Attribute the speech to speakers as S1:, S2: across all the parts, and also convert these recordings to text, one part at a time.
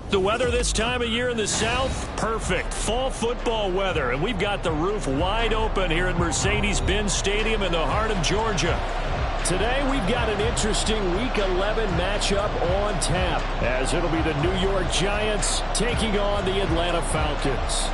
S1: The weather this time of year in the South, perfect. Fall football weather, and we've got the roof wide open here at Mercedes-Benz Stadium in the heart of Georgia. Today, we've got an interesting Week 11 matchup on tap, as it'll be the New York Giants taking on the Atlanta Falcons.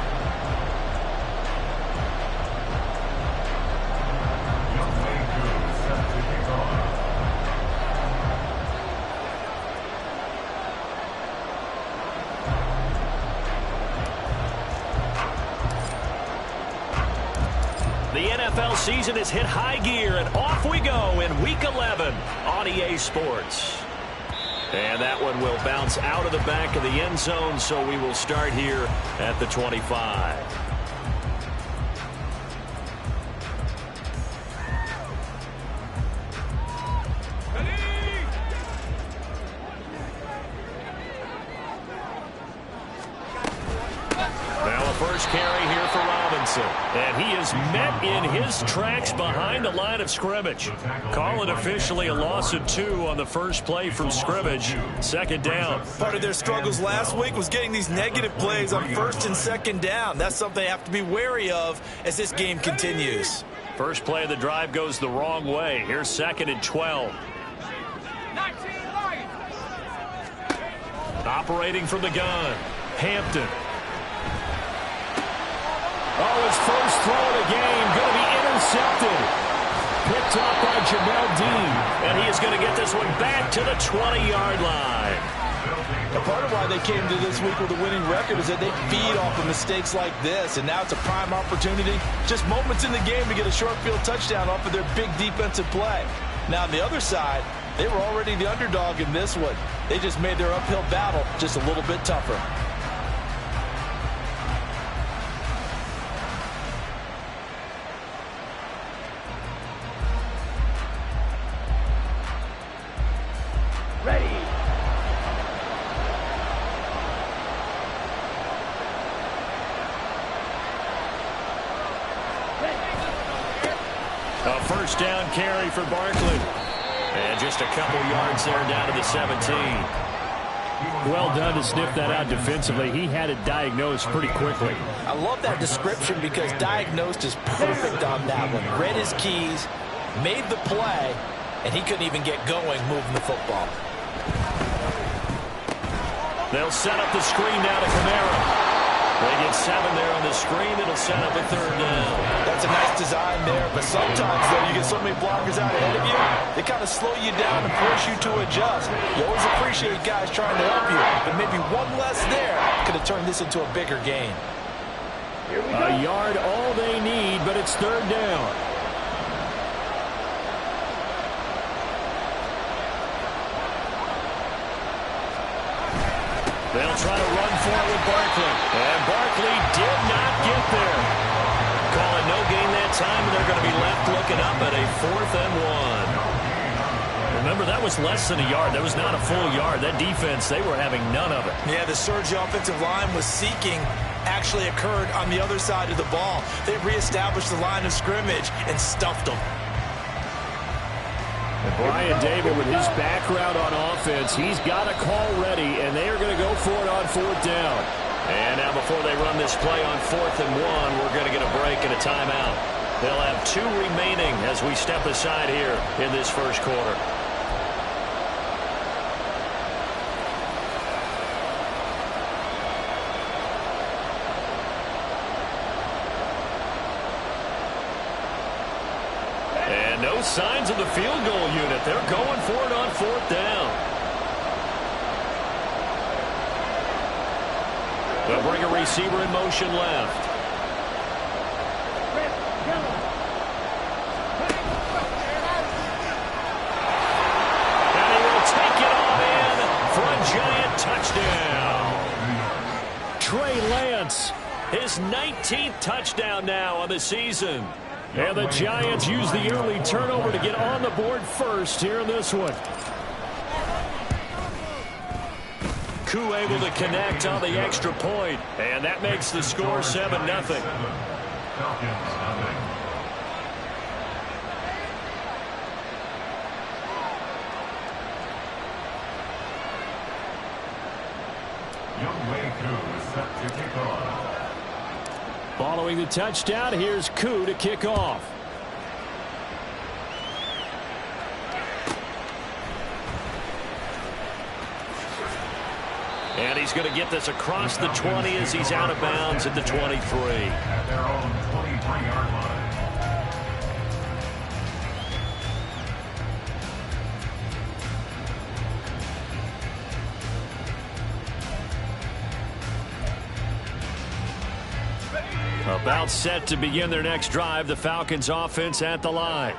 S1: The NFL season has hit high gear, and off we go in Week 11 on EA Sports. And that one will bounce out of the back of the end zone, so we will start here at the 25. First carry here for Robinson. And he is met in his tracks behind the line of scrimmage. Call it officially a loss of 2 on the first play from scrimmage. Second down.
S2: Part of their struggles last week was getting these negative plays on first and second down. That's something they have to be wary of as this game continues.
S1: First play of the drive goes the wrong way. Here's 2nd and 12. Operating from the gun, Hampton. Oh, his first throw of the game going to be intercepted. Picked off by Jamel Dean. And he is going to get this one back to the 20-yard line.
S2: A part of why they came to this week with a winning record is that they feed off of mistakes like this. And now it's a prime opportunity, just moments in the game, to get a short field touchdown off of their big defensive play. Now, on the other side, they were already the underdog in this one. They just made their uphill battle just a little bit tougher.
S1: A first down carry for Barkley. And just a couple yards there down to the 17.
S3: Well done to sniff that out defensively. He had it diagnosed pretty quickly.
S2: I love that description because diagnosed is perfect on that one. Read his keys, made the play, and he couldn't even get going moving the football.
S1: They'll set up the screen now to Kamara. They get 7 there on the screen. It'll set up a 3rd down.
S2: That's a nice design there, but sometimes, though, you get so many blockers out ahead of you, they kind of slow you down and force you to adjust. You always appreciate guys trying to help you, but maybe one less there could have turned this into a bigger gain.
S3: A yard all they need, but it's 3rd down.
S1: They'll try to run for it with Barkley. And Barkley did not get there. Call it no gain that time, and they're going to be left looking up at a 4th and 1. Remember, that was less than a yard. That was not a full yard. That defense, they were having none of it.
S2: Yeah, the surge the offensive line was seeking actually occurred on the other side of the ball. They reestablished the line of scrimmage and stuffed them.
S3: And Brian Dable, with his background on offense, he's got a call ready, and they are going to go for it on 4th down.
S1: And now before they run this play on 4th and 1, we're going to get a break and a timeout. They'll have 2 remaining as we step aside here in this first quarter. And no signs of the field goal unit. They're going for it on 4th down. They'll bring a receiver in motion left. And he will take it all in for a Giant touchdown.
S3: Trey Lance,
S1: his 19th touchdown now on the season.
S3: And the Giants use the early turnover to get on the board first here in this one.
S1: Koo able to connect on the extra point, and that makes the score 7-0. Following the touchdown, here's Koo to kick off. And he's going to get this across the 20 as he's out of bounds at the 23.
S4: At their own 23-yard line.
S1: About set to begin their next drive, the Falcons offense at the line.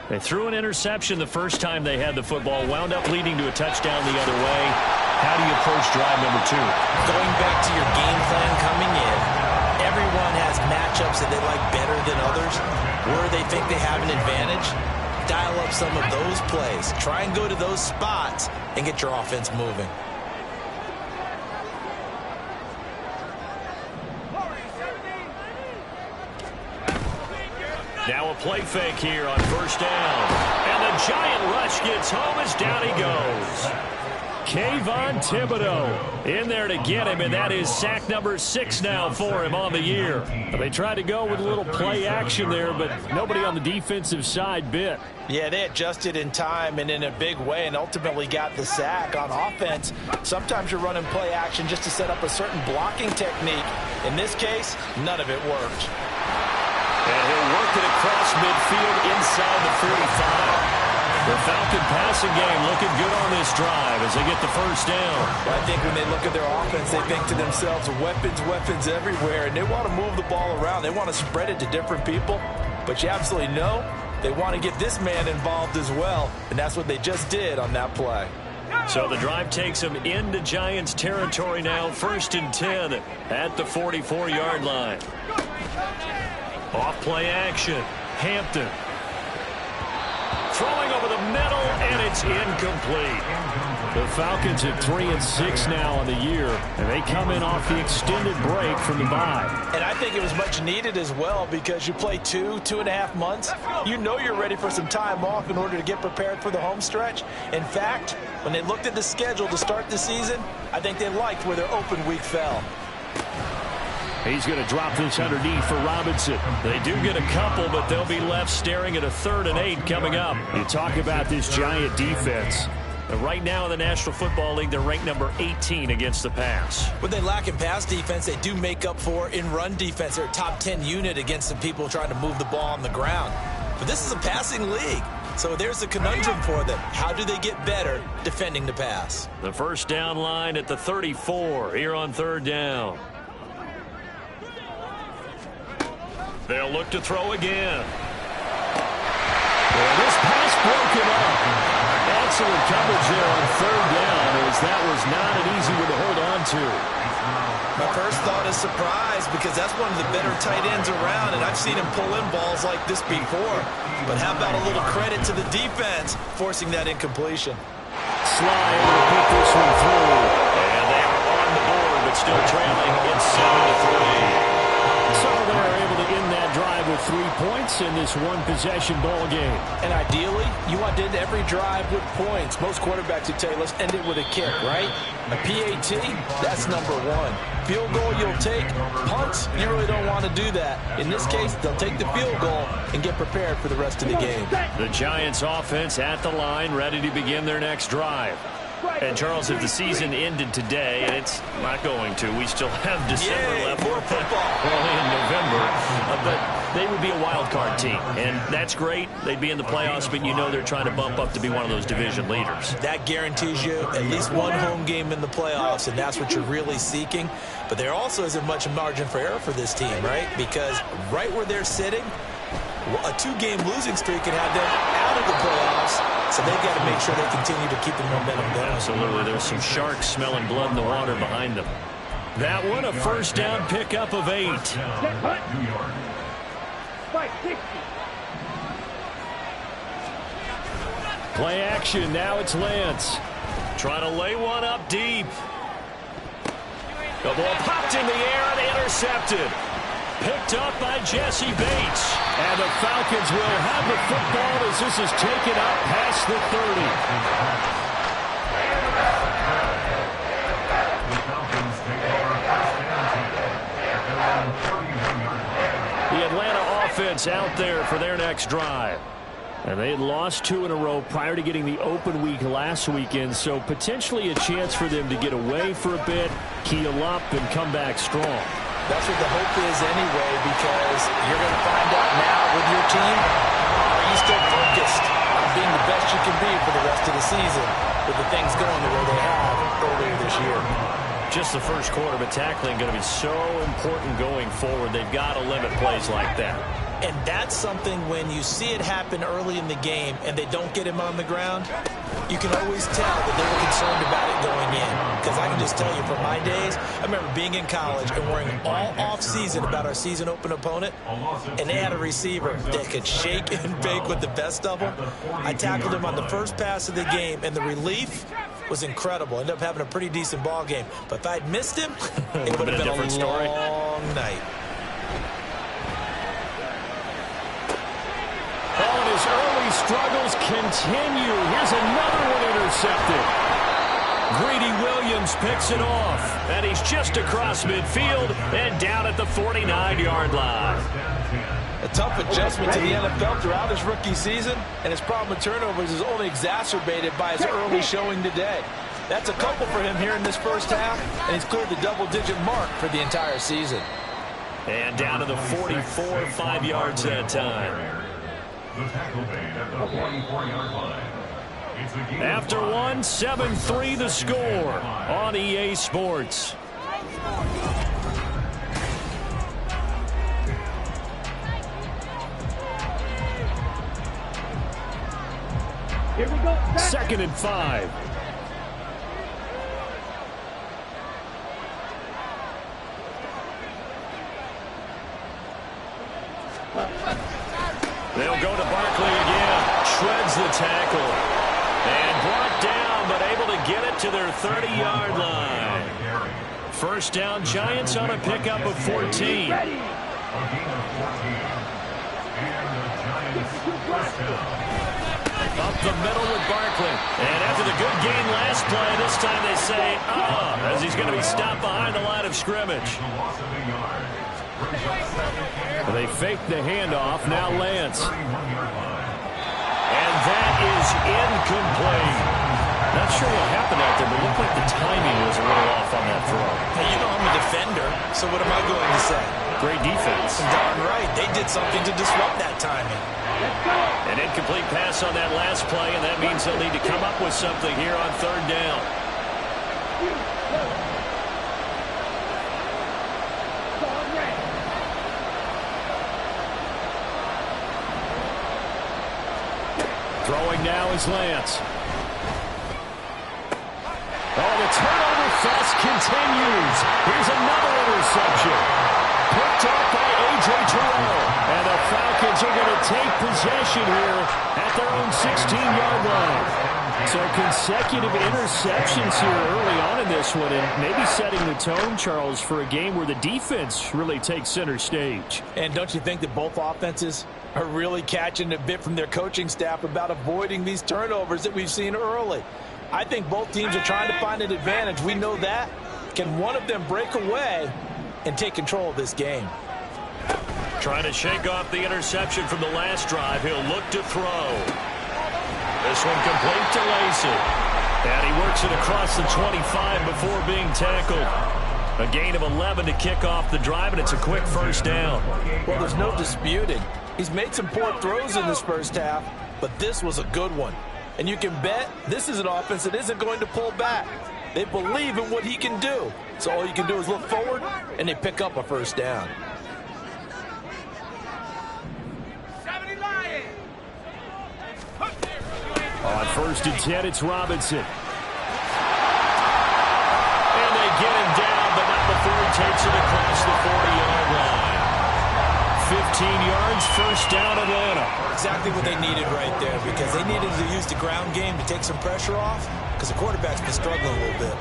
S1: They threw an interception the first time they had the football, wound up leading to a touchdown the other way. How do you approach drive number 2?
S2: Going back to your game plan coming in, everyone has matchups that they like better than others. Where they think they have an advantage, dial up some of those plays. Try and go to those spots and get your offense moving.
S1: Now a play fake here on first down. And the giant rush gets home as down he goes. Kayvon Thibodeaux in there to get him, and that is sack number 6 now for him on the year. They tried to go with a little play action there, but nobody on the defensive side bit.
S2: Yeah, they adjusted in time and in a big way and ultimately got the sack. On offense, sometimes you're running play action just to set up a certain blocking technique. In this case, none of it worked.
S1: And he'll work it across midfield inside the 45. The Falcon passing game looking good on this drive as they get the first down.
S2: Well, I think when they look at their offense, they think to themselves, weapons everywhere, and they want to move the ball around. They want to spread it to different people, but you absolutely know they want to get this man involved as well, and that's what they just did on that play.
S1: So the drive takes them into Giants territory now, 1st and 10 at the 44-yard line. Off play action, Hampton. Throwing over the middle, and it's incomplete. The Falcons at 3-6 now on the year, and they come in off the extended break from the bye.
S2: And I think it was much needed as well because you play 2.5 months. You know you're ready for some time off in order to get prepared for the home stretch. In fact, when they looked at the schedule to start the season, I think they liked where their open week fell.
S1: He's going to drop this underneath for Robinson. They do get a couple, but they'll be left staring at a 3rd and 8 coming up. You talk about this Giant defense. Right now in the National Football League, they're ranked number 18 against the pass.
S2: What they lack in pass defense, they do make up for in run defense. They're a top 10 unit against the people trying to move the ball on the ground. But this is a passing league, so there's a conundrum for them. How do they get better defending the pass?
S1: The first down line at the 34 here on 3rd down. They'll look to throw again. Well, this pass broken up. Excellent coverage there on 3rd down, as that was not an easy one to hold on to.
S2: My first thought is surprise because that's one of the better tight ends around, and I've seen him pull in balls like this before. But how about a little credit to the defense forcing that incompletion?
S1: Sly able to put this one through. And they are on the board, but still trailing in 7-3. So they're able to end that drive with 3 points in this one-possession ball game.
S2: And ideally, you want to end every drive with points. Most quarterbacks would tell you, let's end it with a kick, right? A PAT, that's number 1. Field goal you'll take. Punts, you really don't want to do that. In this case, they'll take the field goal and get prepared for the rest of the game.
S1: The Giants offense at the line, ready to begin their next drive. And, Charles, if the season ended today, and it's not going to, we still have December left.
S2: More football.
S1: Only in November. But they would be a wild card team, and that's great. They'd be in the playoffs, but you know they're trying to bump up to be one of those division leaders.
S2: That guarantees you at least one home game in the playoffs, and that's what you're really seeking. But there also isn't much margin for error for this team, right? Because right where they're sitting, a 2-game losing streak can have them out of the playoffs. So they've got to make sure they continue to keep the momentum going.
S1: Absolutely. There's some sharks smelling blood in the water behind them. That one, a first down pickup of 8. Play action. Now it's Lance. Trying to lay one up deep. The ball popped in the air and intercepted. Picked up by Jesse Bates. And the Falcons will have the football as this is taken up past the 30. offense out there for their next drive. And they had lost 2 in a row prior to getting the open week last weekend, so potentially a chance for them to get away for a bit, heal up, and come back strong.
S2: That's what the hope is anyway, because you're going to find out now with your team, are you still focused on being the best you can be for the rest of the season with the things going the way they have earlier this year.
S1: Just the first quarter, but tackling going to be so important going forward. They've got to limit plays like that.
S2: And that's something when you see it happen early in the game and they don't get him on the ground, you can always tell that they were concerned about it going in. Because I can just tell you from my days, I remember being in college and worrying all off-season about our season open opponent, and they had a receiver that could shake and bake with the best of them. I tackled him on the first pass of the game, and the relief was incredible. Ended up having a pretty decent ball game. But if I'd missed him, it would have been a long night.
S1: Oh, and his early struggles continue. Here's another one intercepted. Greedy Williams picks it off, and he's just across midfield and down at the 49-yard line.
S2: A tough adjustment to the NFL throughout his rookie season, and his problem with turnovers is only exacerbated by his early showing today. That's a couple for him here in this first half, and he's cleared the double-digit mark for the entire season.
S1: And down to the 44, 5 yards that time.
S4: The tackle made at the 44-yard line.
S1: After one, 7-3 the score on EA Sports.
S5: Here we go.
S1: 2nd and 5. They'll go to Barkley again. Shreds the tackle. And brought down, but able to get it to their 30-yard line. First down, Giants on a pickup of 14. Up the middle with Barkley. And after the good gain last play, this time they say, as he's going to be stopped behind the line of scrimmage. They fake the handoff. Now Lance. And that is incomplete. Not sure what happened out there, but it looked like the timing was a little off on that throw.
S2: Hey, you know I'm a defender, so what am I going to say?
S1: Great defense.
S2: Darn right. They did something to disrupt that timing.
S1: An incomplete pass on that last play, and that means they'll need to come up with something here on 3rd down. Throwing now is Lance. Oh, the turnover fest continues. Here's another interception. Picked up by A.J. Terrell. And the Falcons are going to take possession here at their own 16-yard line. So consecutive interceptions here early on in this one, and maybe setting the tone, Charles, for a game where the defense really takes center stage.
S2: And don't you think that both offenses are really catching a bit from their coaching staff about avoiding these turnovers that we've seen early? I think both teams are trying to find an advantage. We know that. Can one of them break away and take control of this game?
S1: Trying to shake off the interception from the last drive. He'll look to throw. This one complete to Lacey. And he works it across the 25 before being tackled. A gain of 11 to kick off the drive, and it's a quick first down.
S2: Well, there's no disputing. He's made some poor throws in this first half, but this was a good one. And you can bet this is an offense that isn't going to pull back. They believe in what he can do. So all you can do is look forward, and they pick up a first down.
S1: On 1st and 10, it's Robinson. And they get him down, but not before he takes it across the 40-yard line. 15 yards, first down, Atlanta.
S2: Exactly what they needed right there, because they needed to use the ground game to take some pressure off, because the quarterback's been struggling a little bit.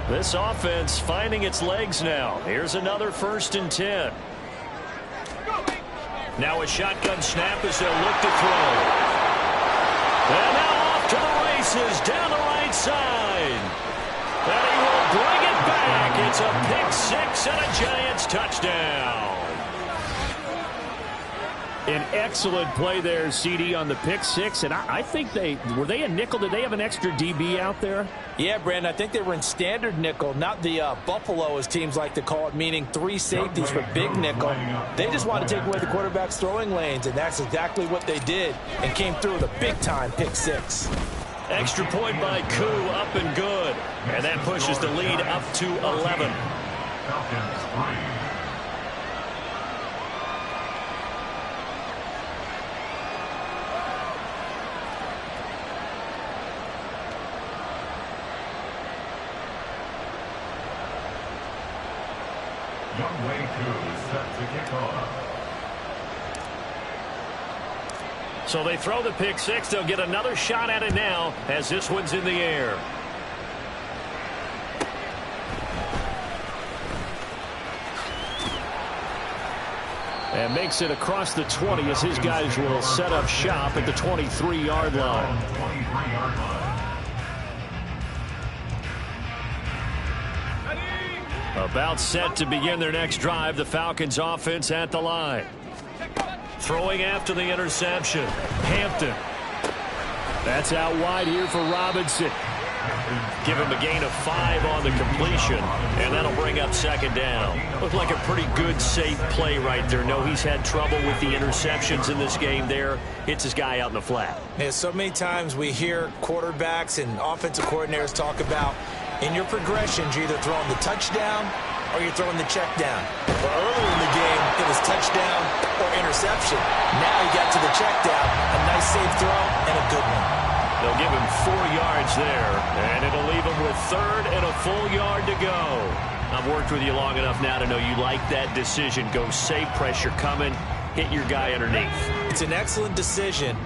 S1: This offense finding its legs now. Here's another 1st and 10. Now a shotgun snap as they'll look to throw. And now off to the races down the right side. And he will bring it back. It's a pick six and a Giants touchdown.
S3: An excellent play there, CD, on the pick six. And I think were they a nickel? Did they have an extra DB out there?
S2: Yeah, Brandon, I think they were in standard nickel, not the Buffalo, as teams like to call it, meaning 3 safeties for big nickel. They just want to take away the quarterback's throwing lanes, and that's exactly what they did, and came through with a big-time pick six.
S1: Extra point by Koo, up and good. And that pushes the lead up to 11.
S4: Falcons 3. Youngway 2 is set to kick off.
S1: So they throw the pick six. They'll get another shot at it now as this one's in the air. And makes it across the 20 as his guys will set up shop at the 23-yard line.
S4: 23-yard line.
S1: About set to begin their next drive. The Falcons offense at the line. Throwing after the interception. Hampton. That's out wide here for Robinson. Give him a gain of 5 on the completion, and that'll bring up second down. Looked like a pretty good, safe play right there. No, he's had trouble with the interceptions in this game there. Hits his guy out in the flat.
S2: Yeah, so many times we hear quarterbacks and offensive coordinators talk about in your progressions, you're either throwing the touchdown or you're throwing the check down. But earlier in the game, it was touchdown or interception. Now he got to the check down, a nice safe throw and a good one.
S1: They'll give him 4 yards there, and it'll leave him with 3rd and a full yard to go. I've worked with you long enough now to know you like that decision. Go safe, pressure coming, hit your guy underneath.
S2: It's an excellent decision,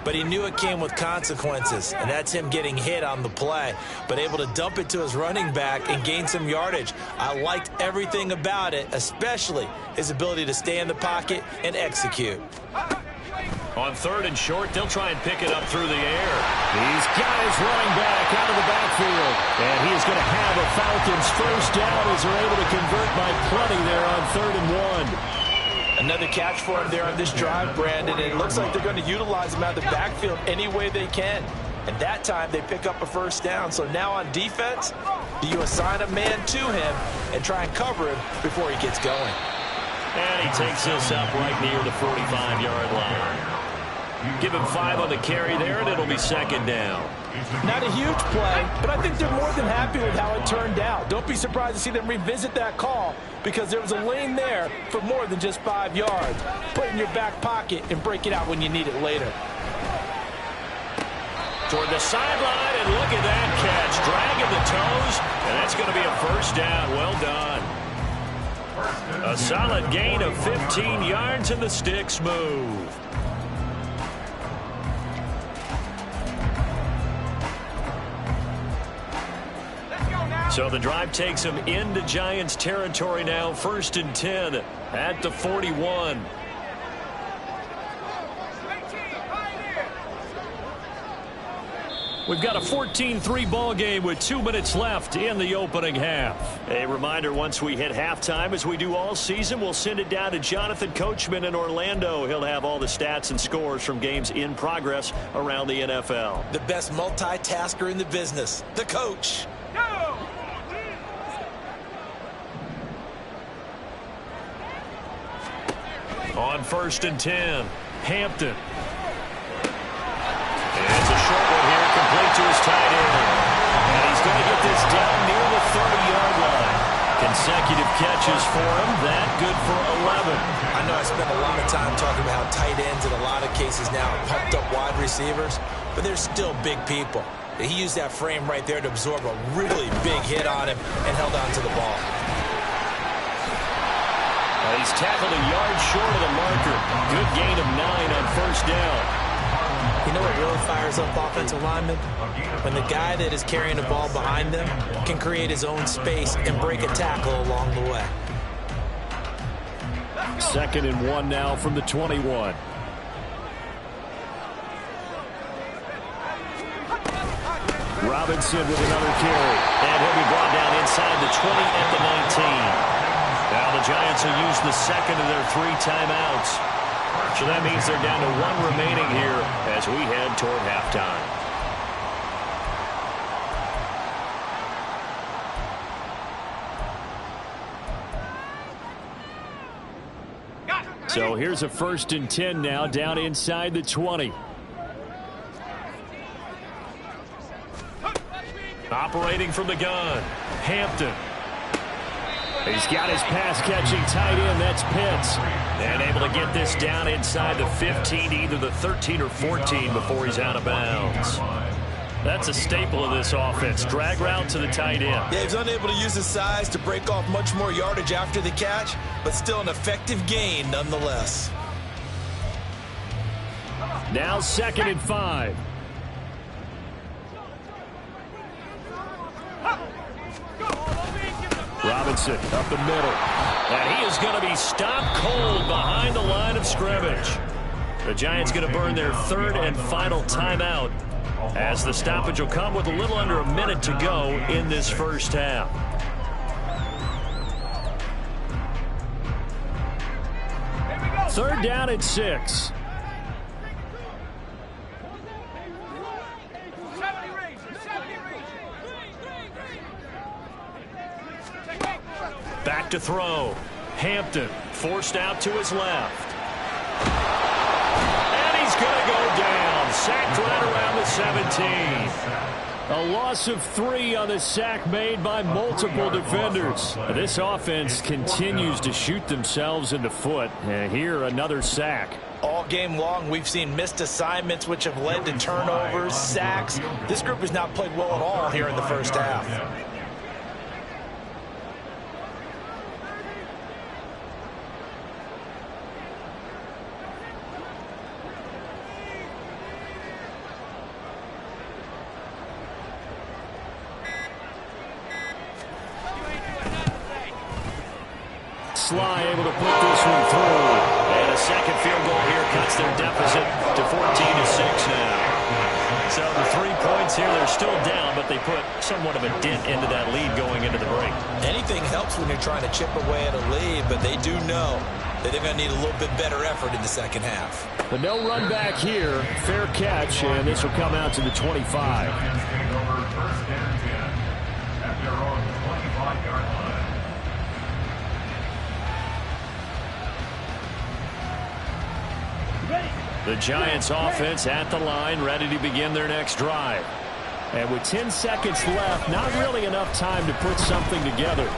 S2: but he knew it came with consequences, and that's him getting hit on the play, but able to dump it to his running back and gain some yardage. I liked everything about it, especially his ability to stay in the pocket and execute.
S1: On 3rd and short, they'll try and pick it up through the air. These guys running back out of the backfield. And he is going to have a Falcons first down as they're able to convert by plenty there on 3rd and 1.
S2: Another catch for him there on this drive, Brandon. And it looks like they're going to utilize him out of the backfield any way they can. And that time they pick up a first down. So now on defense, do you assign a man to him and try and cover him before he gets going?
S1: And he takes this up right near the 45-yard line. Give him 5 on the carry there, and it'll be second down.
S2: Not a huge play, but I think they're more than happy with how it turned out. Don't be surprised to see them revisit that call because there was a lane there for more than just 5 yards. Put it in your back pocket and break it out when you need it later.
S1: Toward the sideline, and look at that catch. Dragging the toes, and that's going to be a first down. Well done. A solid gain of 15 yards, and the sticks move. So the drive takes him into Giants territory now. 1st and 10 at the 41. We've got a 14-3 ball game with 2 minutes left in the opening half. A reminder, once we hit halftime, as we do all season, we'll send it down to Jonathan Coachman in Orlando. He'll have all the stats and scores from games in progress around the NFL.
S2: The best multitasker in the business, the coach.
S1: On 1st and 10, Hampton. And it's a short one here, complete to his tight end. And he's going to get this down near the 30-yard line. Consecutive catches for him. That good for 11.
S2: I know I spent a lot of time talking about how tight ends in a lot of cases now are pumped up wide receivers, but they're still big people. He used that frame right there to absorb a really big hit on him and held on to the ball.
S1: He's tackled a yard short of the marker. Good gain of 9 on 1st down.
S2: You know what really fires up offensive linemen? When the guy that is carrying the ball behind them can create his own space and break a tackle along the way.
S3: 2nd and 1 now from the 21. Robinson with another carry.
S1: And he'll be brought down inside the 20 at the 19. Now the Giants will use the second of their 3 timeouts. So that means they're down to 1 remaining here as we head toward halftime. So here's a 1st and 10 now, down inside the 20. Operating from the gun, Hampton. He's got his pass-catching tight end, that's Pitts. And able to get this down inside the 15, either the 13 or 14 before he's out of bounds. That's a staple of this offense, drag route to the tight end.
S2: Yeah, he's unable to use his size to break off much more yardage after the catch, but still an effective gain nonetheless.
S1: Now 2nd and 5. Robinson up the middle. And he is going to be stopped cold behind the line of scrimmage. The Giants going to burn their 3rd and final timeout as the stoppage will come with a little under a minute to go in this first half. Third down at 6. Back to throw. Hampton forced out to his left. And he's going to go down. Sacked right around the 17. A loss of 3 on the sack made by multiple defenders. This offense continues to shoot themselves in the foot. And here, another sack.
S2: All game long, we've seen missed assignments, which have led to turnovers, sacks. This group has not played well at all here in the first half.
S1: Sly able to put this one through. And a second field goal here cuts their deficit to 14-6 now. So the 3 points here, they're still down, but they put somewhat of a dent into that lead going into the break.
S2: Anything helps when you're trying to chip away at a lead, but they do know that they're going to need a little bit better effort in the second half.
S1: But no run back here. Fair catch, and this will come out to the 25.
S4: Taking over 1st and 10 at their own 25-yard line.
S1: The Giants offense at the line, ready to begin their next drive. And with 10 seconds left, not really enough time to put something together.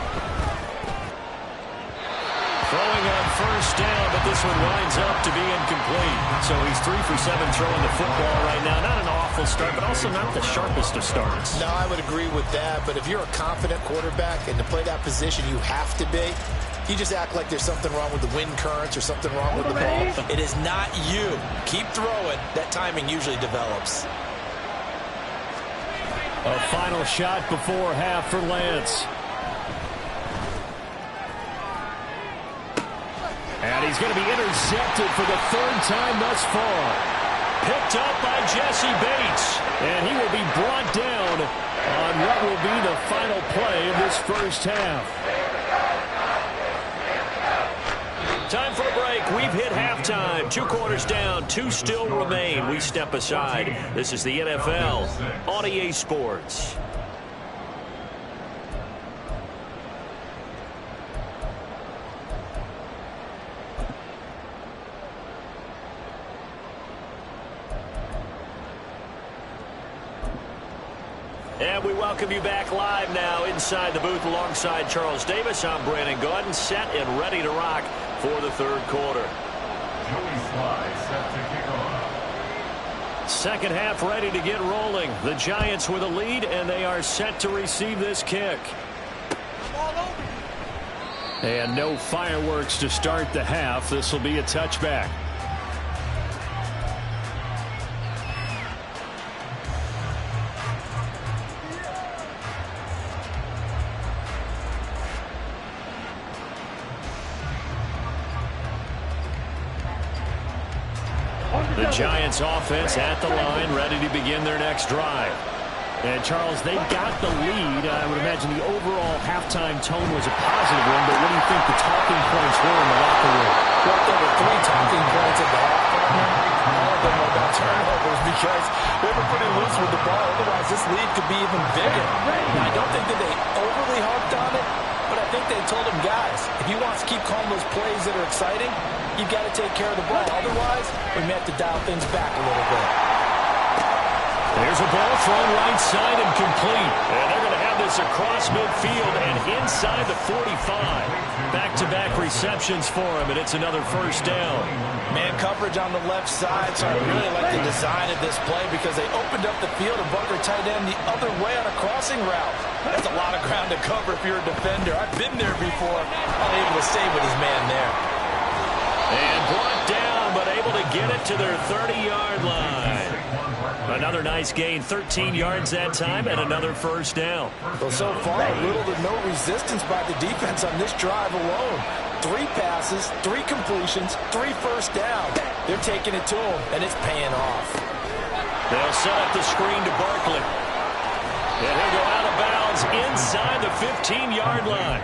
S1: Throwing on 1st down, but this one winds up to be incomplete. So he's 3 for 7 throwing the football right now. Not an awful start, but also not the sharpest of starts.
S6: No, I would agree with that. But if you're a confident quarterback and to play that position, you have to be. You just act like there's something wrong with the wind currents or something wrong with the ball.
S2: It is not you. Keep throwing. That timing usually develops.
S1: A final shot before half for Lance. And he's going to be intercepted for the 3rd time thus far. Picked up by Jesse Bates. And he will be brought down on what will be the final play of this first half. Time for a break. We've hit halftime. 2 quarters down. 2 still remain. We step aside. This is the NFL on EA Sports. And we welcome you back live now inside the booth alongside Charles Davis. I'm Brandon Gordon, set and ready to rock for the 3rd quarter.
S4: Joey Sly set to kick off.
S1: Second half ready to get rolling. The Giants with a lead, and they are set to receive this kick. And no fireworks to start the half. This will be a touchback. The Giants offense at the line, ready to begin their next drive. And, Charles, they've got the lead. I would imagine the overall halftime tone was a positive one, but what do you think the talking points were in the locker room?
S2: Walked over 3 times. talking points at the half, all of them are about turnovers because they were pretty loose with the ball. Otherwise, this lead could be even bigger. Now, I don't think that they overly harped on it, but I think they told him, guys, if he wants to keep calling those plays that are exciting, you've got to take care of the ball. Otherwise, we may have to dial things back a little bit.
S1: There's a ball thrown right side and complete. And they're going to have this across midfield and inside the 45. Back-to-back receptions for him, and it's another first down.
S2: Man coverage on the left side, so I really like the design of this play because they opened up the field and bunker tight end the other way on a crossing route. That's a lot of ground to cover if you're a defender. I've been there before. Unable to stay with his man there.
S1: And brought down, but able to get it to their 30-yard line. Another nice gain, 13 yards that time, and another first down.
S2: Well, so far, little to no resistance by the defense on this drive alone. 3 passes, 3 completions, 3 first down. They're taking it to him, and it's paying off.
S1: They'll set up the screen to Barkley. And he'll go out of bounds inside the 15-yard line.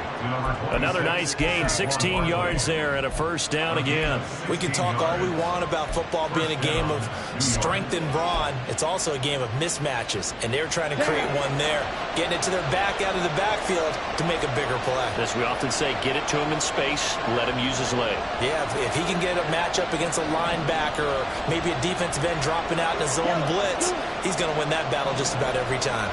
S1: Another nice gain, 16 yards there, and a first down again.
S2: We can talk all we want about football being a game of strength and brawn. It's also a game of mismatches, and they're trying to create one there, getting it to their back out of the backfield to make a bigger play.
S1: As we often say, get it to him in space, let him use his leg.
S2: Yeah, if he can get a matchup against a linebacker or maybe a defensive end dropping out in a zone blitz, he's going to win that battle just about every time.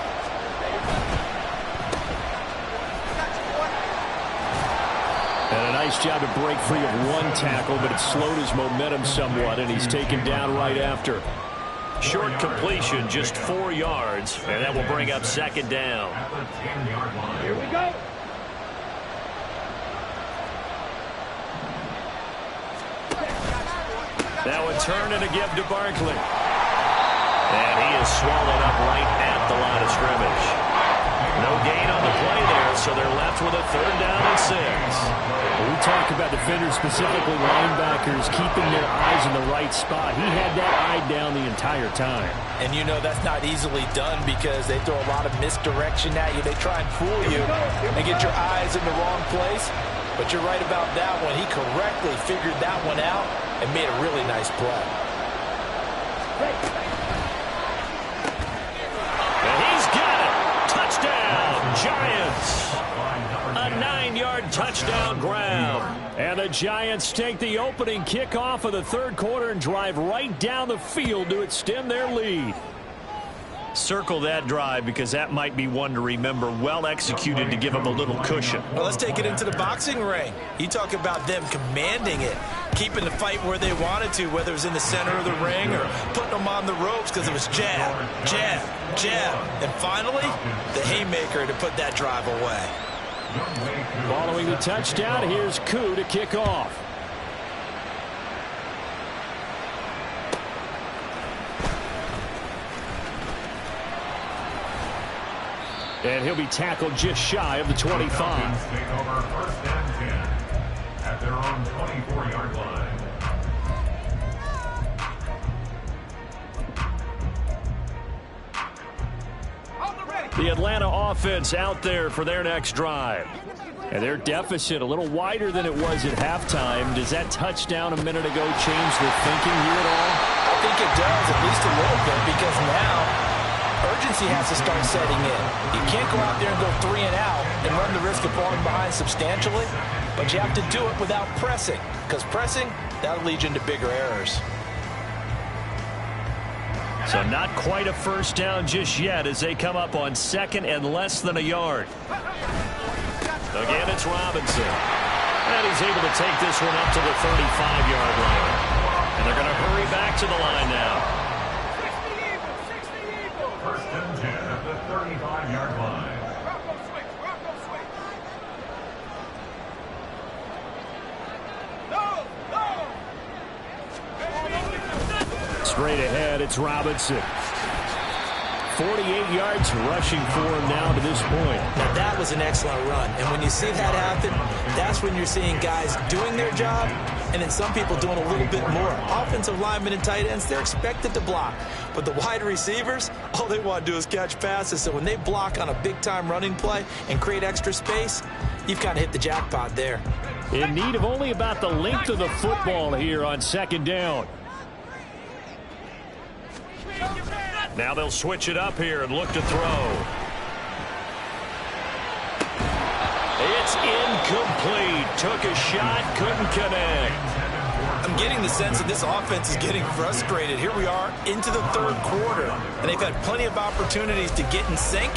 S3: And a nice job to break free of 1 tackle, but it slowed his momentum somewhat, and he's taken down right after.
S1: Short completion, just 4 yards, and that will bring up second down.
S5: Here we go.
S1: Now a turn and a give to Barkley. And he is swallowed up right at the line of scrimmage. No gain on the play there, so they're left with a 3rd down and 6.
S3: We talk about defenders, specifically linebackers, keeping their eyes in the right spot. He had that eye down the entire time.
S2: And you know that's not easily done because they throw a lot of misdirection at you. They try and fool you and get your eyes in the wrong place. But you're right about that one. He correctly figured that one out and made a really nice play.
S1: And he's got it. Touchdown, Giants. A 9-yard touchdown grab.
S3: And the Giants take the opening kickoff of the 3rd quarter and drive right down the field to extend their lead.
S1: Circle that drive because that might be one to remember. Well executed to give them a little cushion.
S2: Well, let's take it into the boxing ring. You talk about them commanding it, keeping the fight where they wanted to, whether it was in the center of the ring or putting them on the ropes because it was jab, jab, jab. And finally, the haymaker to put that drive away.
S3: Following the touchdown, here's Koo to kick off. And he'll be tackled just shy of the 25.
S4: Take over 1st and 10 at their own 24-yard line.
S1: The Atlanta offense out there for their next drive.
S3: And their deficit a little wider than it was at halftime. Does that touchdown a minute ago change their thinking here at all?
S2: I think it does, at least a little bit, because now urgency has to start setting in. You can't go out there and go 3 and out and run the risk of falling behind substantially, but you have to do it without pressing, because pressing, that'll lead you into bigger errors.
S1: So not quite a first down just yet as they come up on 2nd and less than a yard. Again, it's Robinson. And he's able to take this one up to the 35-yard line. And they're going to hurry back to the line now.
S4: 1st and 10 at the 35-yard line.
S3: Straight ahead, it's Robinson. 48 yards rushing for him now to this point.
S2: Now, that was an excellent run. And when you see that happen, that's when you're seeing guys doing their job and then some people doing a little bit more. Offensive linemen and tight ends, they're expected to block. But the wide receivers, all they want to do is catch passes. So when they block on a big-time running play and create extra space, you've kind of hit the jackpot there.
S1: In need of only about the length of the football here on second down. Now they'll switch it up here and look to throw. It's incomplete. Took a shot, couldn't connect.
S2: I'm getting the sense that this offense is getting frustrated. Here we are into the third quarter, and they've had plenty of opportunities to get in sync.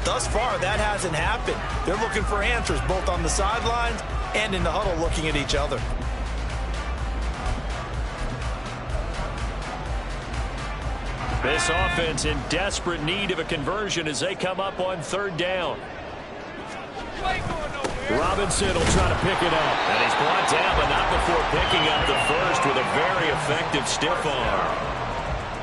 S2: Thus far, that hasn't happened. They're looking for answers both on the sidelines and in the huddle looking at each other.
S1: This offense in desperate need of a conversion as they come up on third down. Robinson will try to pick it up. And he's brought down, but not before picking up the first with a very effective stiff arm.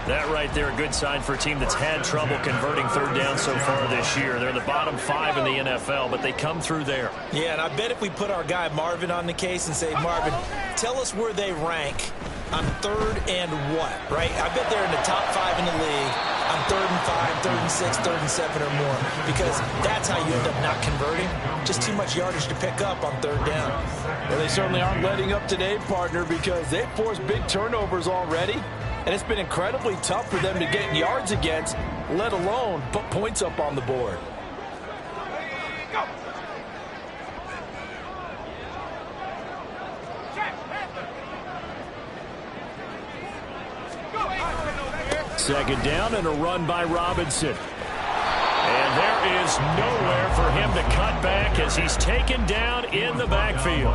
S1: That right there, a good sign for a team that's had trouble converting third down so far this year. They're the bottom 5 in the NFL, but they come through there.
S2: Yeah, and I bet if we put our guy Marvin on the case and say, Marvin, tell us where they rank on third and what, right? I bet they're in the top 5 in the league on 3rd and 5, 3rd and 6, 3rd and 7 or more, because that's how you end up not converting. Just too much yardage to pick up on third down.
S7: Well, they certainly aren't letting up today, partner, because they've forced big turnovers already, and it's been incredibly tough for them to get yards against, let alone put points up on the board.
S1: Second down and a run by Robinson. And there is nowhere for him to cut back as he's taken down in the backfield.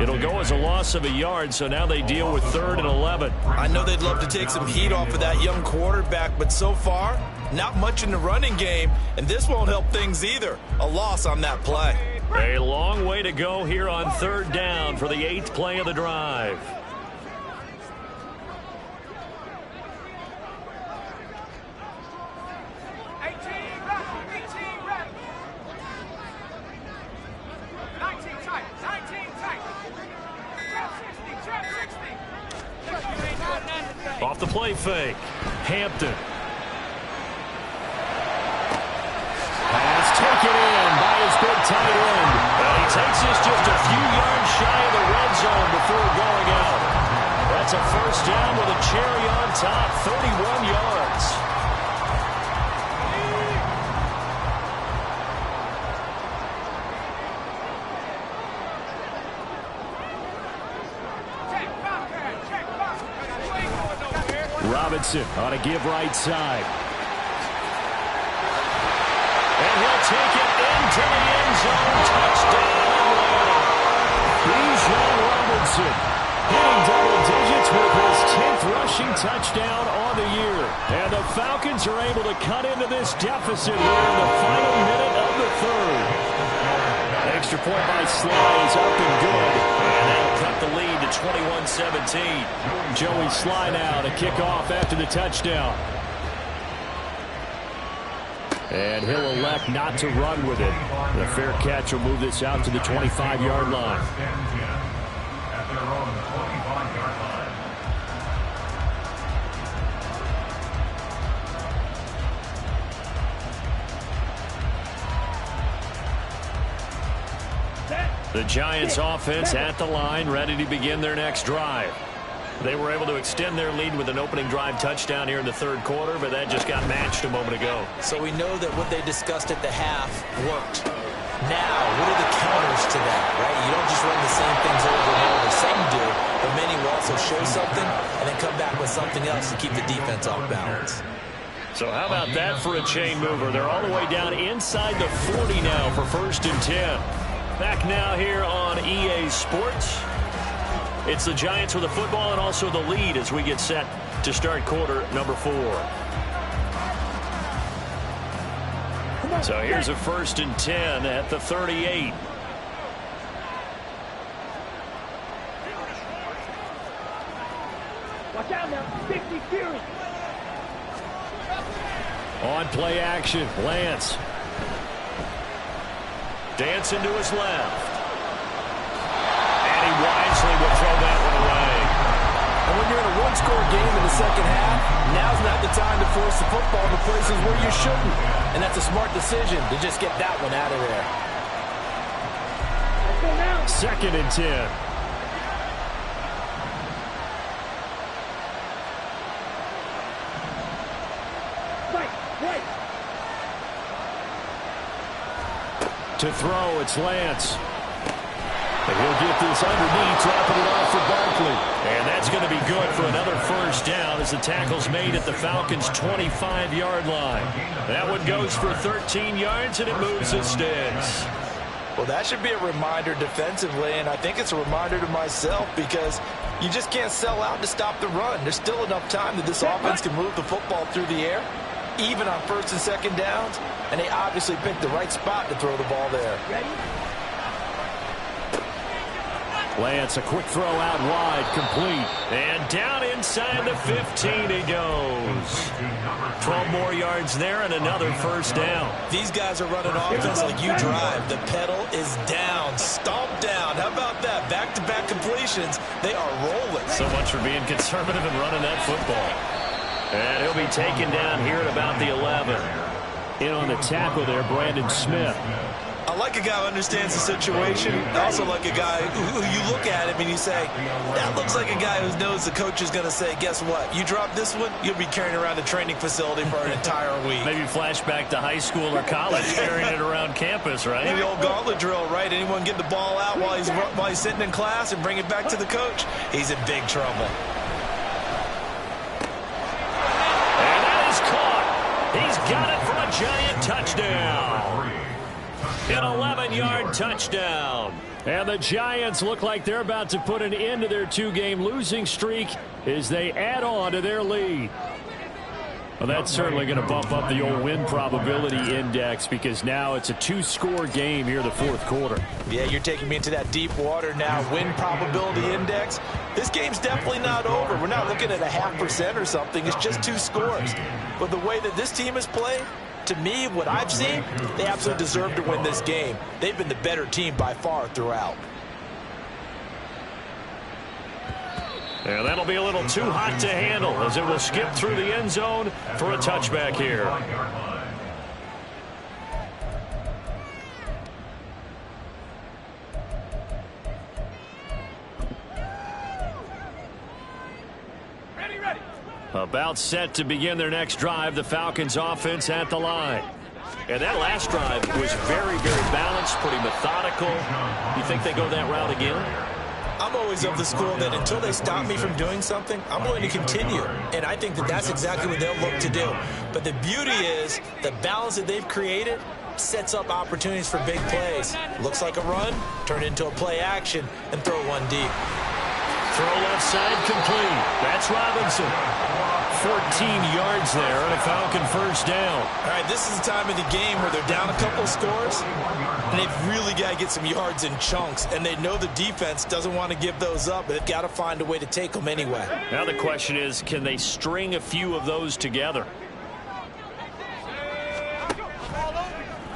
S1: It'll go as a loss of a yard, so now they deal with 3rd and 11.
S2: I know they'd love to take some heat off of that young quarterback, but so far, not much in the running game, and this won't help things either. A loss on that play.
S1: A long way to go here on 3rd down for the 8th play of the drive. Off the play fake. Hampton. Pass taken in by his big tight end. He takes this just a few yards shy of the red zone before going out. That's a first down with a cherry on top, 31 yards. Robinson on a give right side. And he'll take it into the end zone. Touchdown. Bijan Robinson hitting double digits with his 10th rushing touchdown on the year. And the Falcons are able to cut into this deficit here in the final minute of the 3rd. Extra point by Sly is up and good. And that'll cut the lead to 21-17. Joey Sly now to kick off after the touchdown. And he'll elect not to run with it. The fair catch will move this out to the 25-yard line.
S4: At their own 25-yard line.
S1: The Giants offense at the line, ready to begin their next drive. They were able to extend their lead with an opening drive touchdown here in the 3rd quarter, but that just got matched a moment ago.
S2: So we know that what they discussed at the half worked. Now, what are the counters to that, right? You don't just run the same things over and over. Some do, but many will also show something and then come back with something else to keep the defense off balance.
S1: So how about that for a chain mover? They're all the way down inside the 40 now for 1st and 10. Back now here on EA Sports. It's the Giants with the football and also the lead as we get set to start quarter number 4. So here's a 1st and 10 at the 38.
S5: Watch out now. 50 Fury.
S1: On play action, Lance. Dancing to his left. And he wisely will throw that one away.
S7: And when you're in a one-score game in the second half, now's not the time to force the football to places where you shouldn't. And that's a smart decision to just get that one out of there.
S5: Let's go now.
S3: 2nd and 10. To throw, it's Lance. And he'll get this underneath, dropping it off for Barkley.
S1: And that's going to be good for another first down as the tackle's made at the Falcons' 25-yard line. That one goes for 13 yards, and it moves the sticks.
S2: Well, that should be a reminder defensively, and I think it's a reminder to myself because you just can't sell out to stop the run. There's still enough time that this offense can move the football through the air, even on 1st and 2nd downs, and they obviously picked the right spot to throw the ball there.
S3: Lance, a quick throw out wide, complete.
S1: And down inside the 15 he goes. 12 more yards there and another first down.
S2: These guys are running offense like you drive. The pedal is down, stomped down. How about that? Back-to-back completions. They are rolling.
S1: So much for being conservative and running that football. And he'll be taken down here at about the 11.
S3: In on the tackle there, Brandon Smith.
S2: I like a guy who understands the situation. I also like a guy who you look at him and you say, that looks like a guy who knows the coach is going to say, guess what? You drop this one, you'll be carrying around the training facility for an entire week.
S1: Maybe flashback to high school or college, carrying it around campus, right?
S2: Maybe the old gauntlet drill, right? Anyone get the ball out while he's sitting in class and bring it back to the coach? He's in big trouble.
S1: And that is caught. He's got it for a giant touchdown. An 11-yard touchdown.
S3: And the Giants look like they're about to put an end to their 2-game losing streak as they add on to their lead. Well, that's certainly going to bump up the old win probability index because now it's a 2-score game here in the 4th quarter.
S2: Yeah, you're taking me into that deep water now. Win probability index. This game's definitely not over. We're not looking at a 0.5% or something. It's just 2 scores. But the way that this team has played, to me, what I've seen, they absolutely deserve to win this game. They've been the better team by far throughout.
S1: And that'll be a little too hot to handle as it will skip through the end zone for a touchback here. About set to begin their next drive, the Falcons offense at the line. And that last drive was very, very balanced, pretty methodical. You think they go that route again?
S2: I'm always of the school that until they stop me from doing something, I'm going to continue. And I think that that's exactly what they'll look to do. But the beauty is the balance that they've created sets up opportunities for big plays. Looks like a run, turn it into a play action, and throw one deep.
S1: Throw left side complete. That's Robinson. 14 yards there and a Falcon first down.
S2: All right, this is the time of the game where they're down a couple of scores, and they've really got to get some yards in chunks, and they know the defense doesn't want to give those up, but they've got to find a way to take them anyway.
S1: Now the question is, can they string a few of those together?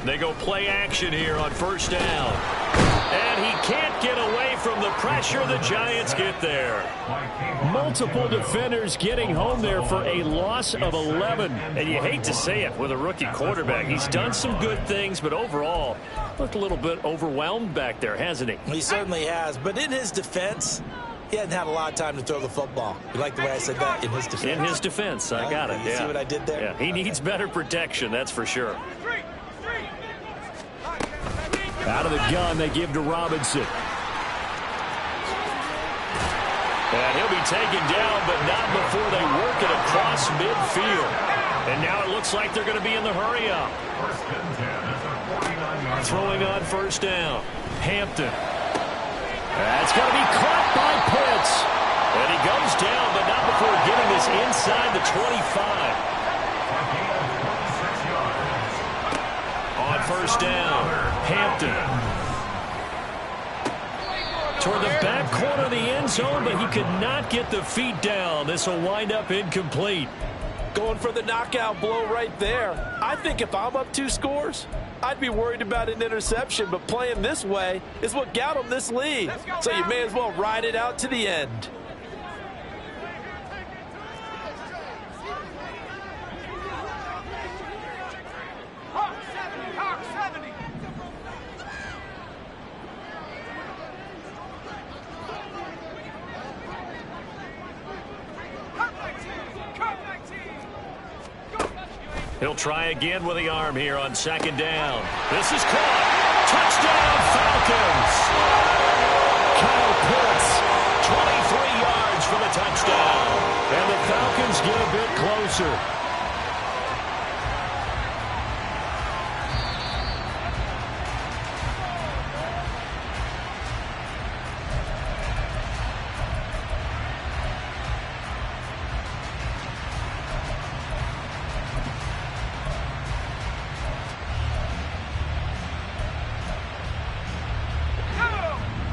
S1: They go play action here on first down. And he can't get away from the pressure. The Giants get there.
S3: Multiple defenders getting home there for a loss of 11.
S1: And you hate to say it with a rookie quarterback. He's done some good things, but overall, looked a little bit overwhelmed back there, hasn't he?
S2: He certainly has. But in his defense, he hasn't had a lot of time to throw the football. You like the way I said that? In his defense.
S1: In his defense. I got it.
S2: You see what I did there?
S1: Yeah. He needs better protection, that's for sure.
S3: Out of the gun, they give to Robinson.
S1: And he'll be taken down, but not before they work it across midfield. And now it looks like they're going to be in the hurry-up. Throwing on first down. Hampton.
S3: That's going to be caught by Pitts.
S1: And he goes down, but not before getting this inside the 25. On first down, Hampton. Toward the back corner of the end zone, but he could not get the feet down. This will wind up incomplete.
S2: Going for the knockout blow right there. I think if I'm up 2 scores, I'd be worried about an interception, but playing this way is what got him this lead. So you may as well ride it out to the end.
S1: He'll try again with the arm here on second down. This is caught. Touchdown, Falcons. Kyle Pitts, 23 yards for the touchdown. And the Falcons get a bit closer.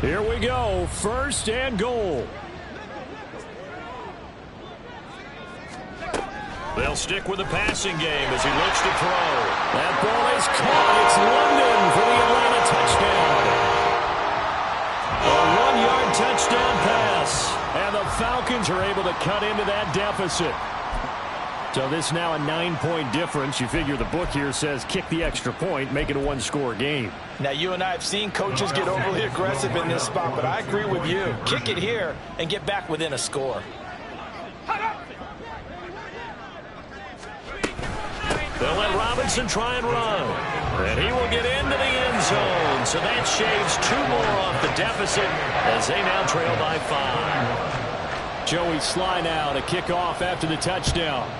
S1: Here we go, first and goal. They'll stick with the passing game as he looks to throw. That ball is caught. It's London for the Atlanta touchdown. A 1-yard touchdown pass. And the Falcons are able to cut into that deficit. So this now a 9-point difference. You figure the book here says kick the extra point, make it a 1-score game.
S7: Now, you and I have seen coaches get overly aggressive in this spot, but I agree with you. Kick it here and get back within a score.
S1: They'll let Robinson try and run. And he will get into the end zone. So that shaves 2 more off the deficit as they now trail by 5.
S3: Joey Sly now to kick off after the touchdown.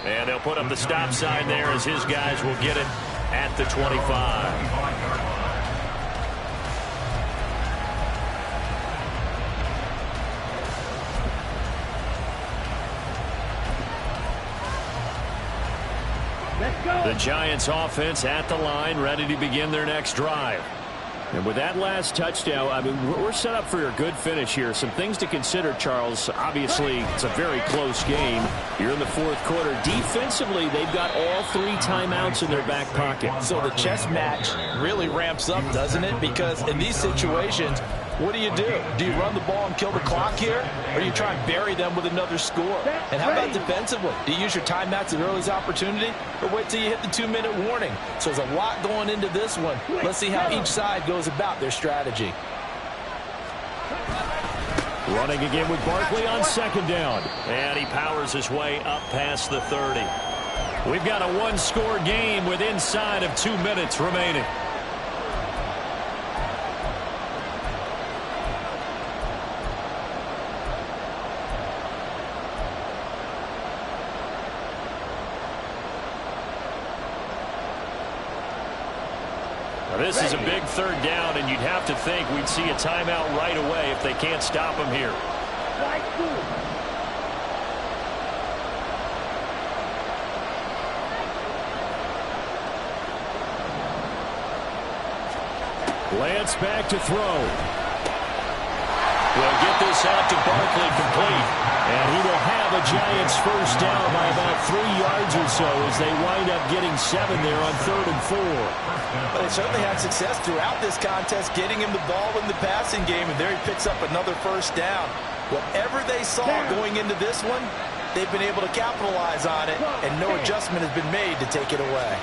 S1: And they'll put up the stop sign there as his guys will get it at the 25.
S5: Let's go.
S1: The Giants offense at the line, ready to begin their next drive.
S3: And with that last touchdown, I mean, we're set up for a good finish here. Some things to consider, Charles. Obviously, it's a very close game. You're in the fourth quarter. Defensively, they've got all 3 timeouts in their back pocket.
S7: So the chess match really ramps up, doesn't it? Because in these situations, what do? Do you run the ball and kill the clock here? Or do you try and bury them with another score? And how about defensively? Do you use your timeouts at earliest opportunity? Or wait till you hit the 2-minute warning? So there's a lot going into this one. Let's see how each side goes about their strategy.
S3: Running again with Barkley on second down.
S1: And he powers his way up past the 30. We've got a 1-score game with inside of 2 minutes remaining. This is a big third down, and you'd have to think we'd see a timeout right away if they can't stop him here.
S3: Lance back to throw.
S1: We'll get this out to Barkley complete.
S3: And he will have a Giants first down by about 3 yards or so as they wind up getting 7 there on 3rd and 4.
S7: But they certainly had success throughout this contest, getting him the ball in the passing game, and there he picks up another first down. Whatever they saw going into this one, they've been able to capitalize on it, and no adjustment has been made to take it away.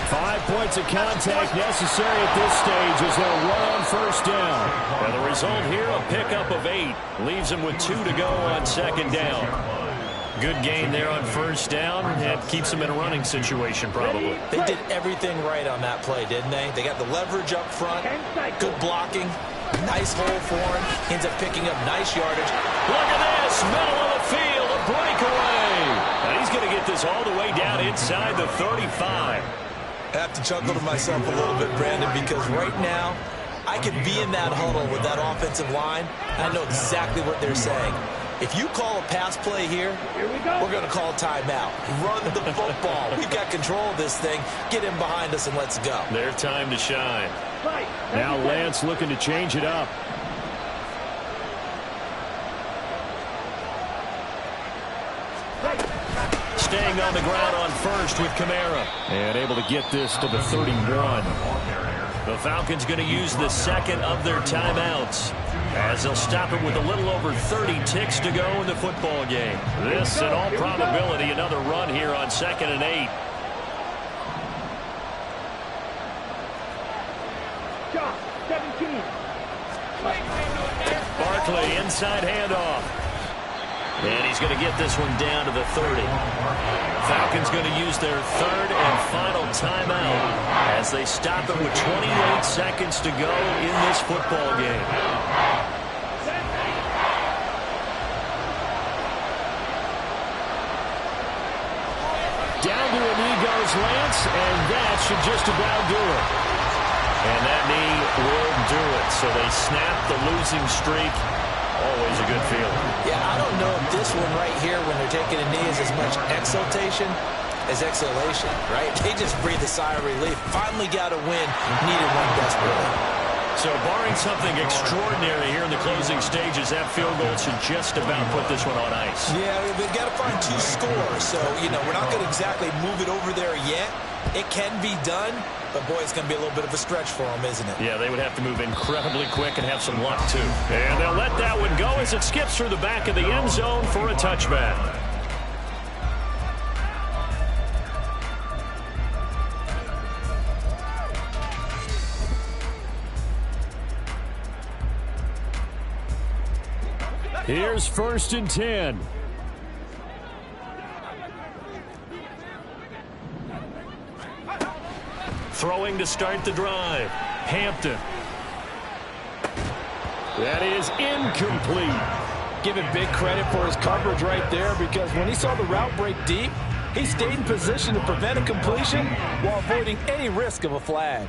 S3: 5 points of contact necessary at this stage as they'll run on first down.
S1: And the result here, a pickup of 8. Leaves them with 2 to go on second down. Good gain there on first down. And keeps them in a running situation, probably.
S7: They did everything right on that play, didn't they? They got the leverage up front, good blocking, nice hole for him. Ends up picking up nice yardage.
S1: Look at this, middle of the field, a breakaway. And he's going to get this all the way down inside the 35.
S7: I have to chuckle to myself a little bit, Brandon, because right now I could be in that huddle with that offensive line. I know exactly what they're saying. If you call a pass play here we're going to call timeout. Run the football. We've got control of this thing. Get in behind us and let's go.
S1: Their time to shine.
S3: Now Lance looking to change it up.
S1: Staying on the ground on first with Kamara.
S3: And able to get this to the 31.
S1: The Falcons going to use the second of their timeouts as they'll stop it with a little over 30 ticks to go in the football game. This, in all probability, another run here on 2nd and 8.
S5: Josh, 17.
S3: Barkley, inside handoff. And he's going to get this one down to the 30. Falcons going to use their third and final timeout as they stop it with 28 seconds to go in this football game. Down to a knee goes Lance, and that should just about do it. And that knee will do it. So they snap the losing streak. Always a good feeling. Yeah, I don't know if this one right here, when they're taking a knee, is as much exultation as exhalation, right? They just breathe a sigh of relief. Finally got a win. Needed one desperately. So barring something extraordinary here in the closing stages, that field goal should just about put this one on ice.
S7: Yeah, they've got to find 2 scores. So, you know, we're not going to exactly move it over there yet. It can be done, but, boy, it's going to be a little bit of a stretch for them, isn't it?
S3: Yeah, they would have to move incredibly quick and have some luck, too. And they'll let that one go as it skips through the back of the end zone for a touchback. Here's 1st and 10. Throwing to start the drive. Hampton. That is incomplete.
S7: Give him big credit for his coverage right there, because when he saw the route break deep, he stayed in position to prevent a completion while avoiding any risk of a flag.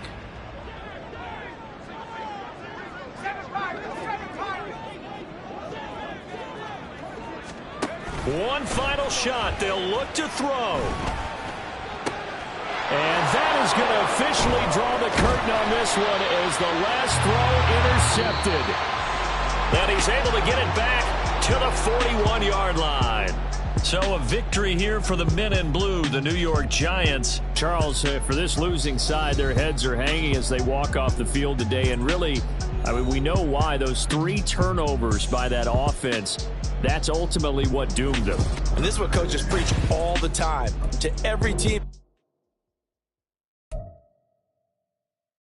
S3: One final shot. They'll look to throw. And that is going to officially draw the curtain on this one as the last throw intercepted. And he's able to get it back to the 41-yard line. So a victory here for the men in blue, the New York Giants. Charles, for this losing side, their heads are hanging as they walk off the field today. And really, I mean, we know why. Those 3 turnovers by that offense, that's ultimately what doomed them.
S7: And this is what coaches preach all the time. To every team